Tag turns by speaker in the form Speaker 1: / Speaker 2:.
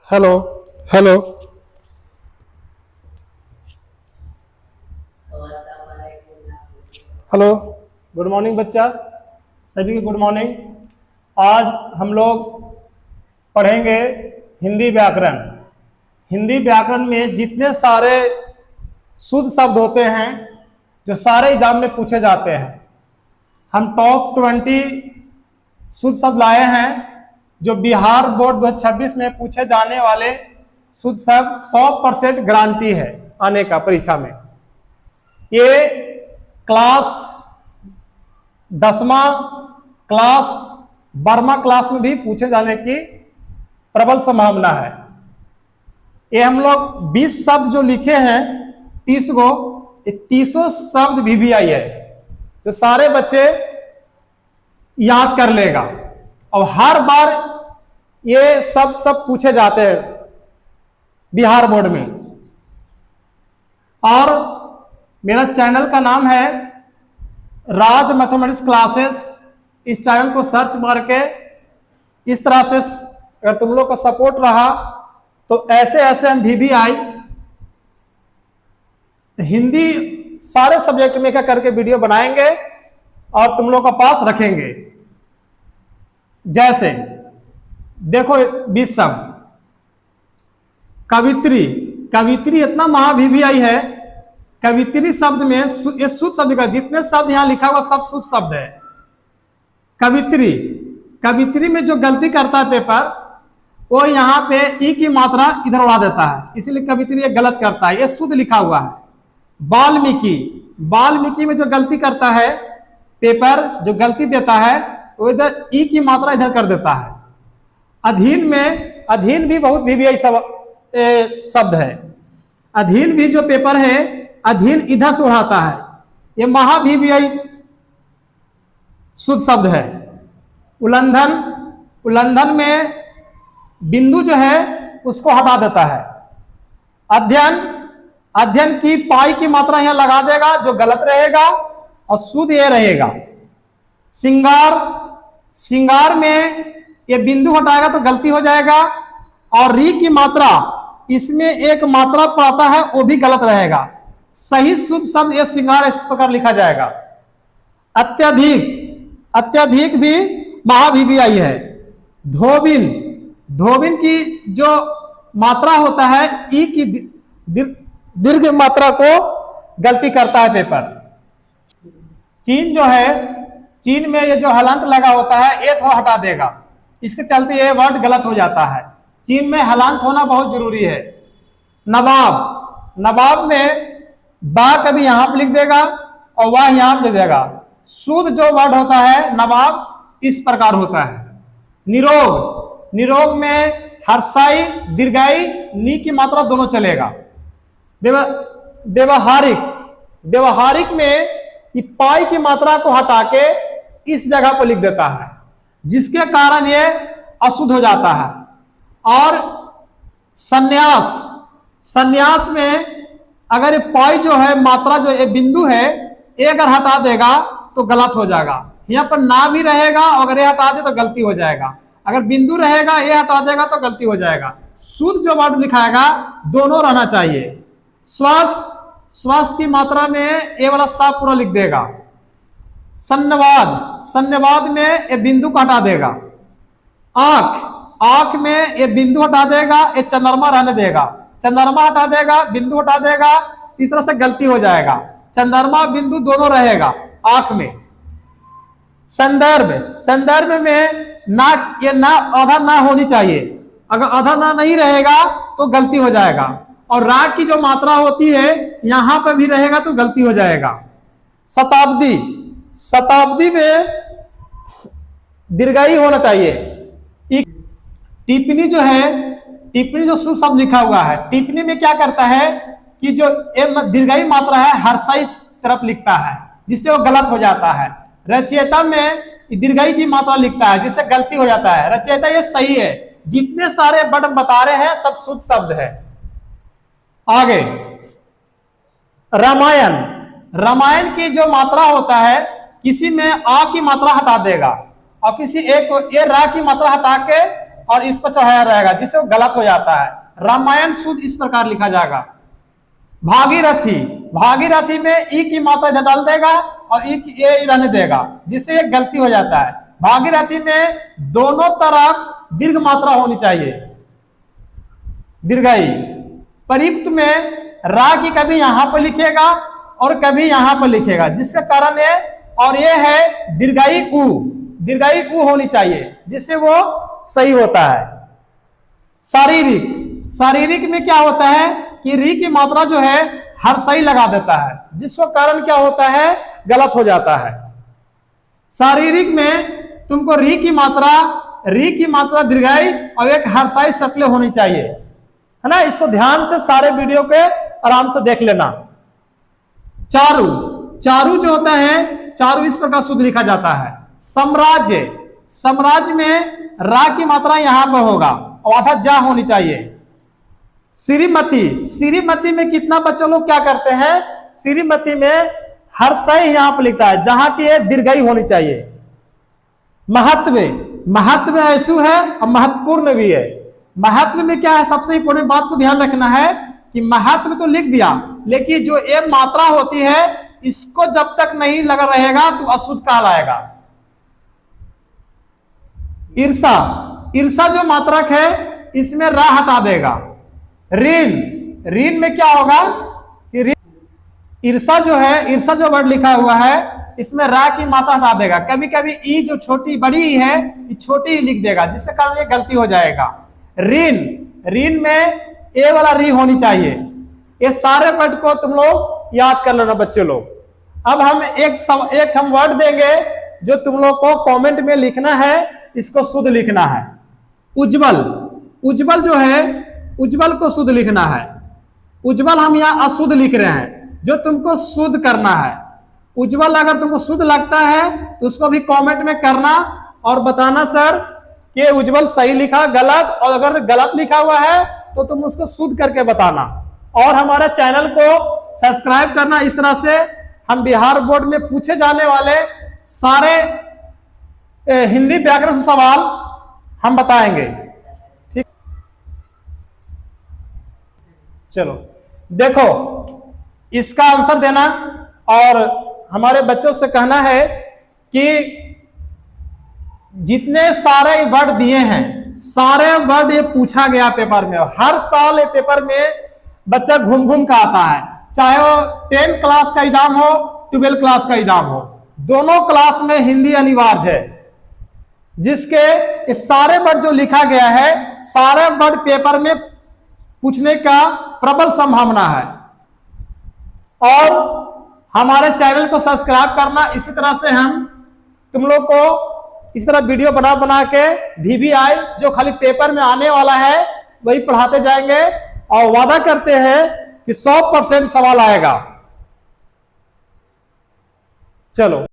Speaker 1: Hello hello. Hello, good morning बच्चा, सभी को गुड मॉर्निंग। आज हम लोग पढ़ेंगे हिंदी व्याकरण। हिंदी व्याकरण में जितने सारे शुद्ध शब्द होते हैं जो सारे एग्जाम में पूछे जाते हैं, हम टॉप 20 शुद्ध शब्द लाए हैं जो बिहार बोर्ड 2026 में पूछे जाने वाले शुद्ध शब्द 100% गारंटी है आने का परीक्षा में। ये क्लास 10वां क्लास 12वां क्लास में भी पूछे जाने की प्रबल संभावना है। ये हम लोग 20 शब्द जो लिखे हैं 30 को, ये 30 शब्द VVI है जो सारे बच्चे याद कर लेगा और हर बार ये सब पूछे जाते हैं बिहार बोर्ड में। और मेरा चैनल का नाम है राज मैथमेटिक्स क्लासेस। इस चैनल को सर्च मार के इस तरह से अगर तुम लोग का सपोर्ट रहा तो ऐसे ऐसे हम VVI हिंदी सारे सब्जेक्ट में क्या करके वीडियो बनाएंगे और तुम लोग का पास रखेंगे। जैसे देखो 20 शब्द। कवित्री, कवित्री इतना महा VVI है। कवित्री शब्द में ये शुद्ध शब्द का जितने शब्द यहां लिखा हुआ सब शुद्ध शब्द है। कवित्री, कवित्री में जो गलती करता है पेपर, वो यहाँ पे ई की मात्रा इधर उड़ा देता है, इसीलिए कवित्री ये गलत करता है। ये शुद्ध लिखा हुआ है। वाल्मीकि, वाल्मीकि में जो गलती करता है पेपर, जो गलती देता है वो इधर ई की मात्रा इधर कर देता है। अधीन में, अधीन भी बहुत VVI शब्द है। अधीन भी जो पेपर है, अधीन इधर से उड़ाता है, ये महा VVI शुद्ध शब्द है। उल्लंघन, उल्लंघन में बिंदु जो है उसको हटा देता है। अध्ययन, अध्ययन की पाई की मात्रा यहां लगा देगा जो गलत रहेगा और शुद्ध ये रहेगा। श्रृंगार, श्रृंगार में ये बिंदु हटाएगा तो गलती हो जाएगा और री की मात्रा इसमें एक मात्रा पड़ता है वो भी गलत रहेगा। सही शुद्ध शब्द ये श्रृंगार इस प्रकार लिखा जाएगा। अत्यधिक, अत्यधिक भी महा VVI है। धोबिन, धोबिन की जो मात्रा होता है ई की दीर्घ मात्रा को गलती करता है पेपर। चीन जो है, चीन में ये जो हलंत लगा होता है ये थोड़ा हटा देगा, इसके चलते ये वर्ड गलत हो जाता है। चीन में हलंत होना बहुत जरूरी है। नवाब, नवाब में बा कभी यहां पर लिख देगा और वाह यहां पर लिख देगा। शुद्ध जो वर्ड होता है नवाब इस प्रकार होता है। निरोग, निरोग में हर्षाई दीर्घाई नी की मात्रा दोनों चलेगा। व्यवहारिक, व्यवहारिक में पाई की मात्रा को हटा के इस जगह पर लिख देता है जिसके कारण ये अशुद्ध हो जाता है। और संन्यास, संन्यास में अगर ये पाई जो है मात्रा जो ये बिंदु है ये अगर हटा देगा तो गलत हो जाएगा। यहाँ पर ना भी रहेगा, अगर ये हटा दे तो गलती हो जाएगा। अगर बिंदु रहेगा ये हटा देगा तो गलती हो जाएगा। शुद्ध जो वर्ड लिखाएगा दोनों रहना चाहिए। स्वास्थ्य, स्वास्थ्य की मात्रा में ये वाला सा पूरा लिख देगा। सन्नवाद, सन्नवाद में ये बिंदु को हटा देगा। आंख, आंख में ये बिंदु हटा देगा, ये चंद्रमा रहने देगा। चंद्रमा हटा देगा, बिंदु हटा देगा, इस तरह से गलती हो जाएगा। चंद्रमा बिंदु दोनों रहेगा आंख में। संदर्भ, संदर्भ में ना, ये ना आधा ना होनी चाहिए। अगर आधा ना नहीं रहेगा तो गलती हो जाएगा। और राग की जो मात्रा होती है यहां पर भी रहेगा तो गलती हो जाएगा। शताब्दी, शताब्दी में दीर्घाई होना चाहिए। टिप्पणी जो है, टिप्पणी जो शुद्ध शब्द लिखा हुआ है, टिप्पणी में क्या करता है कि जो दीर्घाई मात्रा है हर्षाई तरफ लिखता है जिससे वो गलत हो जाता है। रचयिता में दीर्घाई की मात्रा लिखता है जिससे गलती हो जाता है। रचयिता ये सही है। जितने सारे वर्ड बता रहे हैं सब शुद्ध शब्द है। आगे रामायण, रामायण की जो मात्रा होता है किसी में आ की मात्रा हटा देगा और किसी एक को ये रा की मात्रा हटा के और इस पर चढ़ाया रहेगा, जिससे वो गलत हो जाता है। रामायण शुद्ध इस प्रकार लिखा जाएगा। भागीरथी, भागीरथी में ई की मात्रा इधर डाल देगा और ई की ए रहने देगा, जिससे एक गलती हो जाता है। भागीरथी में दोनों तरफ दीर्घ मात्रा होनी चाहिए, दीर्घाई। प्रयुक्त में रा की कभी यहां पर लिखेगा और कभी यहां पर लिखेगा, जिसके कारण ये और ये है दीर्घाई उ, दीर्घाई उ होनी चाहिए, जिससे वो सही होता है। शारीरिक, शारीरिक में क्या होता है कि री की मात्रा जो है हर सही लगा देता है, जिसको कारण क्या होता है, गलत हो जाता है। शारीरिक में तुमको री की मात्रा दीर्घाई और एक हर्षाई शक्लें होनी चाहिए, है ना। इसको ध्यान से सारे वीडियो पे आराम से देख लेना। चारु, चारु जो होता है, चारु इस प्रकार शुद्ध लिखा जाता है। साम्राज्य, साम्राज्य में रा की मात्रा यहां पर होगा और आधा जा होनी चाहिए। श्रीमती, श्रीमती में कितना बच्चे लोग क्या करते हैं, श्रीमती में हर्षाई यहां पर लिखता है, जहां की दीर्घाई होनी चाहिए। महत्व, महत्व ऐसु है और महत्वपूर्ण भी है। महत्व में क्या है, सबसे इंपॉर्टेंट बात को ध्यान रखना है कि महत्व तो लिख दिया, लेकिन जो ये मात्रा होती है इसको जब तक नहीं लगा रहेगा तो अशुद्ध कहलाएगा। ईर्षा, ईर्षा जो मात्रक है इसमें रा हटा देगा। ऋण, ऋण में क्या होगा कि ईर्षा जो है, ईर्षा जो वर्ड लिखा हुआ है इसमें रा की मात्रा हटा देगा। कभी कभी ई जो छोटी बड़ी ई है ये छोटी ई लिख देगा, जिससे कारण ये गलती हो जाएगा। ऋण, ऋण में ए वाला री होनी चाहिए। ये सारे वर्ड को तुम लोग याद कर लेना बच्चे लोग। अब हम एक हम वर्ड देंगे जो तुम लोग को कमेंट में लिखना है, इसको शुद्ध लिखना है। उज्जवल, उज्जवल जो है उज्जवल को शुद्ध लिखना है। उज्जवल हम यहाँ अशुद्ध लिख रहे हैं, जो तुमको शुद्ध करना है। उज्जवल अगर तुमको शुद्ध लगता है तो उसको भी कमेंट में करना और बताना सर कि उज्जवल सही लिखा, गलत, और अगर गलत लिखा हुआ है तो तुम उसको शुद्ध करके बताना। और हमारे चैनल को सब्सक्राइब करना। इस तरह से हम बिहार बोर्ड में पूछे जाने वाले सारे हिंदी व्याकरण से सवाल हम बताएंगे। ठीक, चलो देखो इसका आंसर देना और हमारे बच्चों से कहना है कि जितने सारे वर्ड दिए हैं सारे वर्ड ये पूछा गया पेपर में। हर साल ये पेपर में बच्चा घूम घूम का आता है, चाहे वो 10 क्लास का एग्जाम हो 12 क्लास का एग्जाम हो, दोनों क्लास में हिंदी अनिवार्य है। जिसके ये सारे वर्ड जो लिखा गया है सारे वर्ड पेपर में पूछने का प्रबल संभावना है। और हमारे चैनल को सब्सक्राइब करना। इसी तरह से हम तुम लोग को इस तरह वीडियो बना बना के VVI जो खाली पेपर में आने वाला है वही पढ़ाते जाएंगे और वादा करते हैं कि 100% सवाल आएगा। चलो।